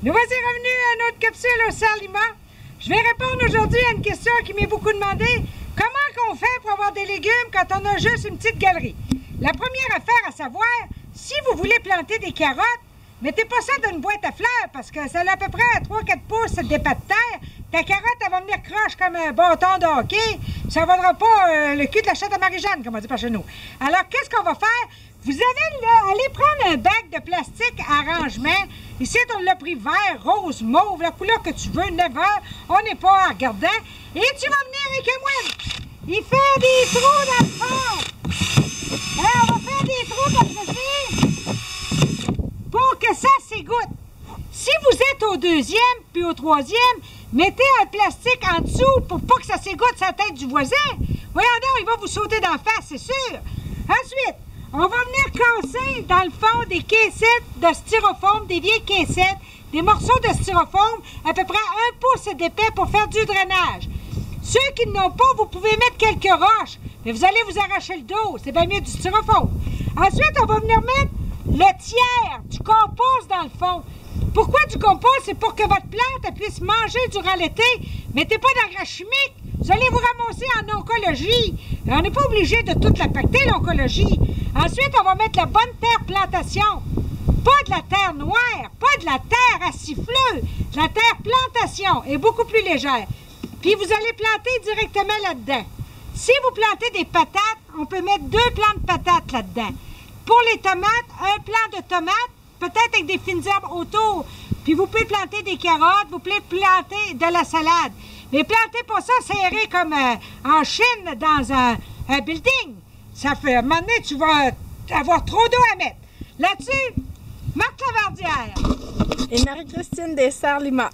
Nous voici revenus à une autre capsule au Salima. Je vais répondre aujourd'hui à une question qui m'est beaucoup demandée. Comment qu'on fait pour avoir des légumes quand on a juste une petite galerie? La première affaire à savoir, si vous voulez planter des carottes, mettez pas ça dans une boîte à fleurs parce que ça a à peu près 3-4 pouces des pas de terre. Ta carotte, elle va venir croche comme un bâton de hockey. Ça ne vaudra pas le cul de la chatte à Marie-Jeanne, comme on dit par chez nous. Alors, qu'est-ce qu'on va faire? Vous allez prendre un bac de plastique à rangement. Ici, on l'a pris vert, rose, mauve, la couleur que tu veux, 9 heures. On n'est pas regardant. Et tu vas venir avec moi. Il fait des trous dans le fond. On va faire des trous comme ceci pour que ça s'égoutte. Si vous êtes au deuxième puis au troisième, mettez un plastique en dessous pour pas que ça s'égoutte sur la tête du voisin. Voyons donc, il va vous sauter d'en face, c'est sûr. Ensuite, on va venir casser dans le fond des caissettes de styrofoam, des vieilles caissettes, des morceaux de styrofoam, à peu près 1 pouce d'épais pour faire du drainage. Ceux qui n'ont pas, vous pouvez mettre quelques roches, mais vous allez vous arracher le dos, c'est bien mieux du styrofoam. Ensuite, on va venir mettre le tiers du compost dans le fond. Pourquoi du compost? C'est pour que votre plante puisse manger durant l'été. Mettez pas d'engrais chimiques. Vous allez vous ramasser en oncologie. On n'est pas obligé de toute la pacter, l'oncologie. Ensuite, on va mettre la bonne terre plantation. Pas de la terre noire, pas de la terre à siffleux. De la terre plantation est beaucoup plus légère. Puis vous allez planter directement là-dedans. Si vous plantez des patates, on peut mettre 2 plants de patates là-dedans. Pour les tomates, un plant de tomates, peut-être avec des fines herbes autour. Puis vous pouvez planter des carottes, vous pouvez planter de la salade. Mais plantez pas ça serré comme en Chine dans un building. Ça fait, à un moment donné, tu vas avoir trop d'eau à mettre. Là-dessus, Marc Lavardière. Et Marie-Christine Dessert-Lima.